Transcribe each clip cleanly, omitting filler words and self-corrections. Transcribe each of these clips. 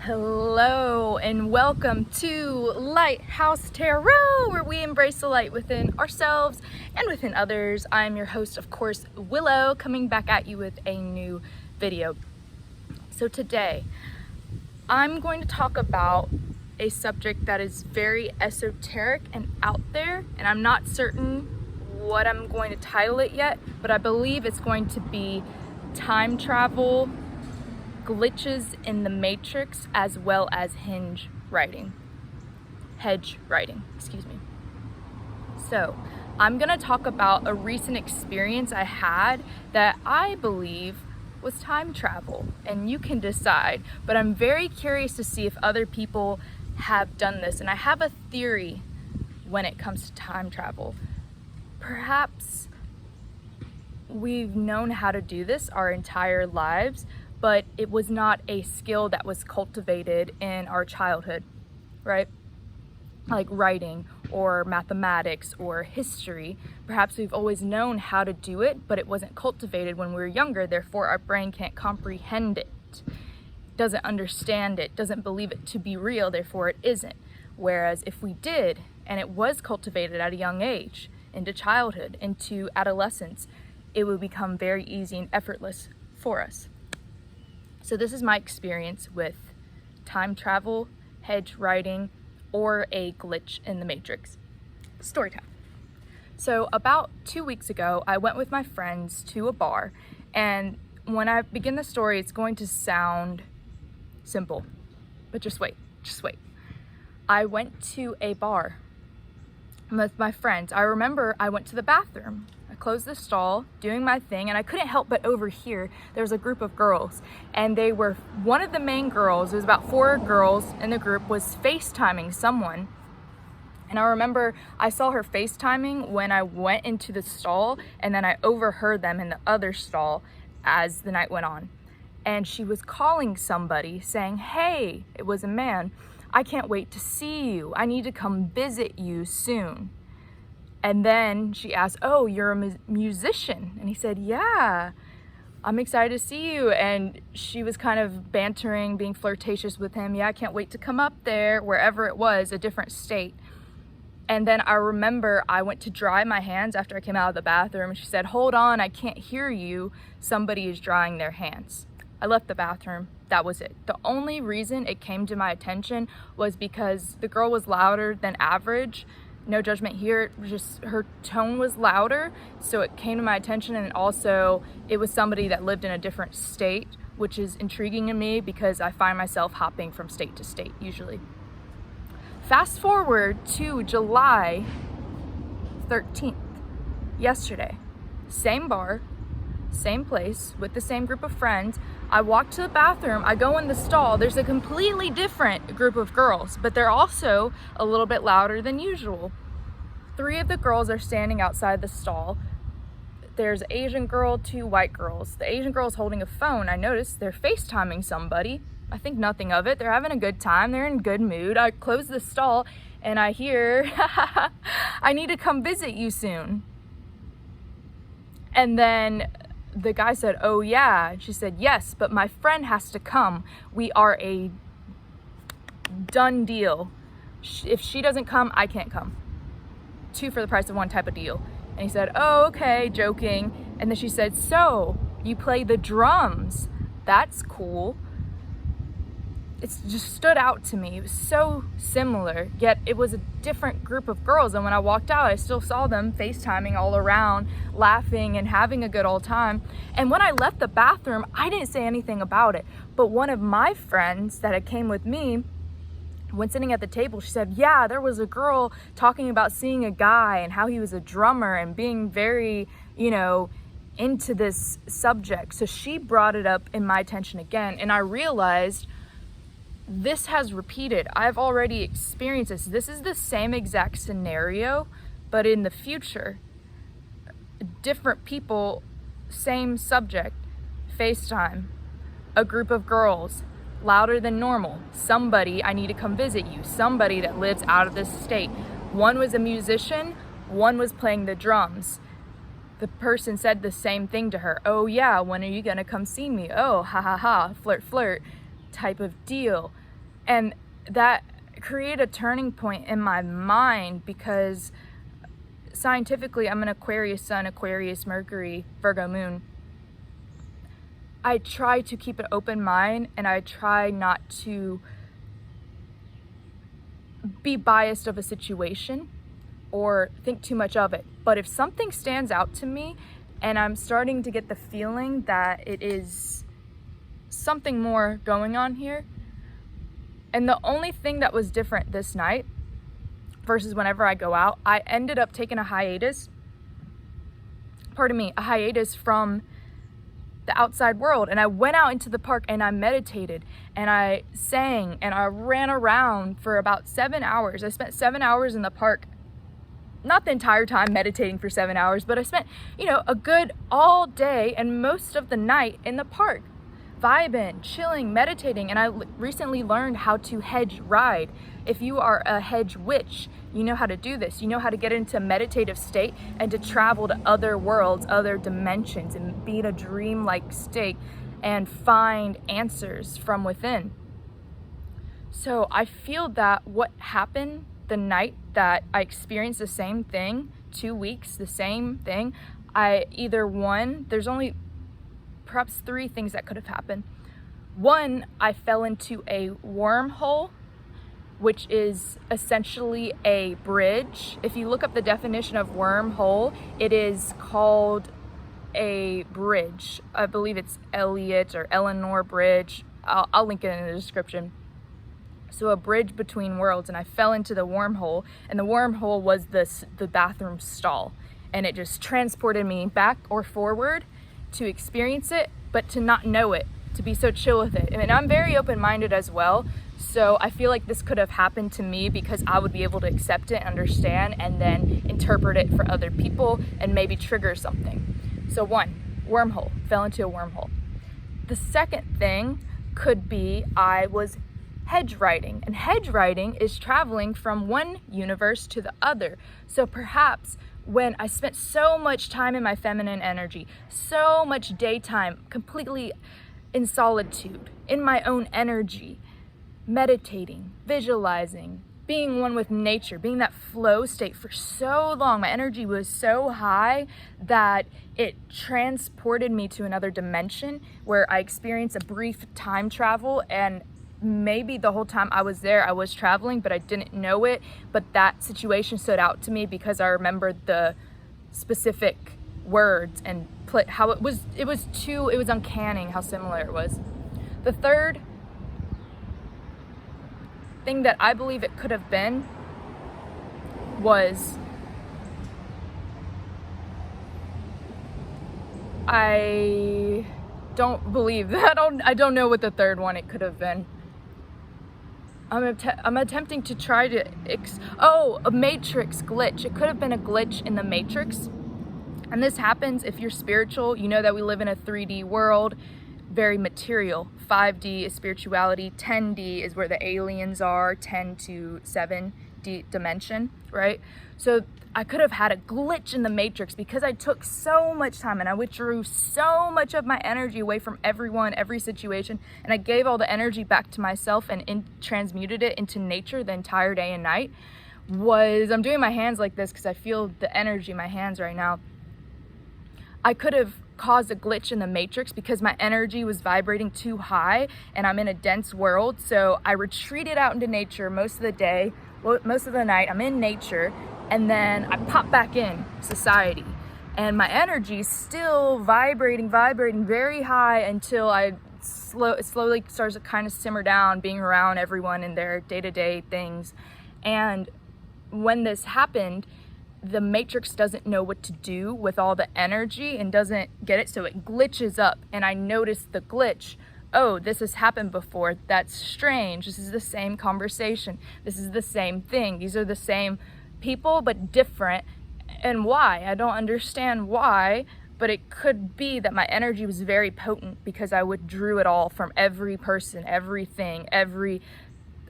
Hello and welcome to Lighthouse Tarot, where we embrace the light within ourselves and within others. I'm your host, of course, Willow, coming back at you with a new video. So today, I'm going to talk about a subject that is very esoteric and out there, and I'm not certain what I'm going to title it yet, but I believe it's going to be time travel, glitches in the matrix, as well as hedge writing, excuse me. So I'm gonna talk about a recent experience I had that I believe was time travel, and you can decide, but I'm very curious to see if other people have done this, and I have a theory when it comes to time travel. Perhaps we've known how to do this our entire lives, but it was not a skill that was cultivated in our childhood, right? Like writing or mathematics or history. Perhaps we've always known how to do it, but it wasn't cultivated when we were younger, therefore our brain can't comprehend it, doesn't understand it, doesn't believe it to be real, therefore it isn't. Whereas if we did, and it was cultivated at a young age, into childhood, into adolescence, it would become very easy and effortless for us. So this is my experience with time travel, hedge writing, or a glitch in the matrix. Story time. So about 2 weeks ago, I went with my friends to a bar, and when I begin the story, it's going to sound simple, but just wait. I went to a bar with my friends. I remember I went to the bathroom. I closed the stall, doing my thing, and I couldn't help but overhear there was a group of girls, and they were, one of the main girls, there was about 4 girls in the group, was FaceTiming someone. And I remember I saw her FaceTiming when I went into the stall, and then I overheard them in the other stall as the night went on. And she was calling somebody saying, "Hey," it was a man, "I can't wait to see you. I need to come visit you soon." And then she asked, "Oh, you're a musician?" And he said, "Yeah, I'm excited to see you." And she was kind of bantering, being flirtatious with him. "Yeah, I can't wait to come up there," wherever it was, a different state. And then I remember I went to dry my hands after I came out of the bathroom, and she said, "Hold on, I can't hear you. Somebody is drying their hands." I left the bathroom. That was it. The only reason it came to my attention was because the girl was louder than average. No judgment here, it was just her tone was louder, so it came to my attention, and also it was somebody that lived in a different state, which is intriguing to me because I find myself hopping from state to state usually. Fast forward to July 13th, yesterday, same bar, same place, with the same group of friends. I walk to the bathroom, I go in the stall, there's a completely different group of girls, but they're also a little bit louder than usual. 3 of the girls are standing outside the stall. There's an Asian girl, 2 white girls. The Asian girl's holding a phone. I noticed they're FaceTiming somebody. I think nothing of it. They're having a good time. They're in good mood. I close the stall and I hear, "I need to come visit you soon." And then the guy said, "Oh yeah." She said, "Yes, but my friend has to come. We are a done deal. If she doesn't come, I can't come. 2 for the price of 1 type of deal." And he said, "Oh, okay," joking. And then she said, "So, you play the drums? That's cool." It just stood out to me. It was so similar, yet it was a different group of girls. And when I walked out, I still saw them FaceTiming all around, laughing and having a good old time. And when I left the bathroom, I didn't say anything about it. But one of my friends that had came with me, when sitting at the table, she said, "Yeah, there was a girl talking about seeing a guy and how he was a drummer and being very, into this subject." So she brought it up in my attention again, and I realized this has repeated. I've already experienced this. This is the same exact scenario, but in the future. Different people, same subject, FaceTime, a group of girls, louder than normal. Somebody, "I need to come visit you." Somebody that lives out of this state. One was a musician, one was playing the drums. The person said the same thing to her. "Oh yeah, when are you gonna come see me?" "Oh, ha ha ha, flirt flirt," type of deal. And that created a turning point in my mind, because scientifically I'm an Aquarius sun, Aquarius Mercury, Virgo moon. I try to keep an open mind, and I try not to be biased of a situation or think too much of it. But if something stands out to me and I'm starting to get the feeling that it is something more going on here, and the only thing that was different this night versus whenever I go out, I ended up taking a hiatus from the outside world, and I went out into the park and I meditated and I sang and I ran around for about 7 hours. I spent 7 hours in the park, not the entire time meditating for 7 hours, but I spent, a good all day and most of the night in the park, vibing, chilling, meditating. And I recently learned how to hedge ride. If you are a hedge witch, you know how to do this. You know how to get into a meditative state and to travel to other worlds, other dimensions, and be in a dream-like state and find answers from within. So I feel that what happened the night that I experienced the same thing, 2 weeks, the same thing, there's only perhaps 3 things that could have happened. One, I fell into a wormhole, which is essentially a bridge. If you look up the definition of wormhole, it is called a bridge. I believe it's Elliot or Eleanor Bridge. I'll link it in the description. So a bridge between worlds, and I fell into the wormhole, and the wormhole was the bathroom stall, and it just transported me back or forward to experience it, but to not know it, to be so chill with it. And I'm very open-minded as well, so I feel like this could have happened to me because I would be able to accept it, understand, and then interpret it for other people and maybe trigger something. So 1, wormhole, fell into a wormhole. The second thing could be I was hedge riding, and hedge riding is traveling from one universe to the other. So perhaps when I spent so much time in my feminine energy, so much daytime, completely in solitude, in my own energy, meditating, visualizing, being one with nature, being that flow state for so long, my energy was so high that it transported me to another dimension where I experienced a brief time travel, and maybe the whole time I was there, I was traveling, but I didn't know it. But that situation stood out to me because I remembered the specific words and how it was uncanny how similar it was. The third thing that I believe it could have been was I don't believe that. I don't know what the third one it could have been. I'm attempting to try to a matrix glitch. It could have been a glitch in the matrix. And this happens if you're spiritual. You know that we live in a 3D world, very material. 5D is spirituality, 10D is where the aliens are, 10 to 7D dimension, right? So I could have had a glitch in the matrix because I took so much time and I withdrew so much of my energy away from everyone, every situation, and I gave all the energy back to myself and transmuted it into nature the entire day and night. I'm doing my hands like this because I feel the energy in my hands right now. I could have caused a glitch in the matrix because my energy was vibrating too high and I'm in a dense world. So I retreated out into nature most of the day, most of the night. I'm in nature, and then I pop back in society, and my energy is still vibrating very high until it slowly starts to kind of simmer down, being around everyone in their day-to-day things. And when this happened, the matrix doesn't know what to do with all the energy and doesn't get it, so it glitches up. And I noticed the glitch. Oh, this has happened before. That's strange. This is the same conversation. This is the same thing. These are the same people, but different. And why? I don't understand why, but it could be that my energy was very potent because I withdrew it all from every person, everything, every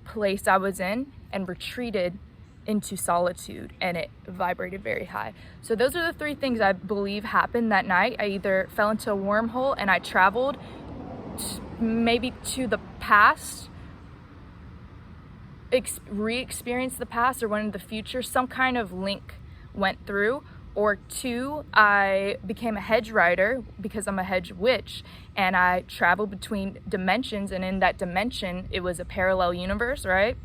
place I was in, and retreated into solitude, and it vibrated very high. So those are the 3 things I believe happened that night. I either fell into a wormhole and I traveled maybe to the past re-experienced the past or went into the future, some kind of link went through. Or 2, I became a hedge rider because I'm a hedge witch, and I traveled between dimensions, and in that dimension it was a parallel universe, right?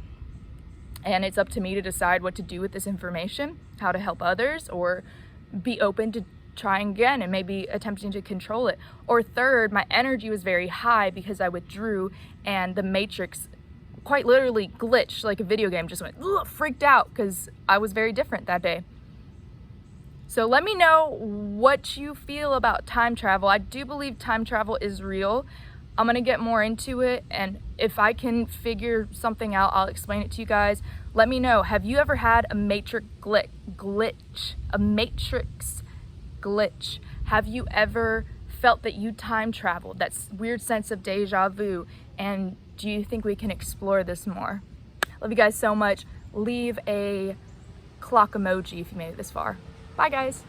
And it's up to me to decide what to do with this information, how to help others, or be open to trying again and maybe attempting to control it. Or 3rd, my energy was very high because I withdrew, and the matrix quite literally glitched like a video game, just went freaked out because I was very different that day. So let me know what you feel about time travel. I do believe time travel is real. I'm gonna get more into it, and if I can figure something out, I'll explain it to you guys. Let me know. Have you ever had a matrix glitch? A matrix glitch? Have you ever felt that you time traveled? That weird sense of deja vu. And do you think we can explore this more? Love you guys so much. Leave a clock emoji if you made it this far. Bye guys.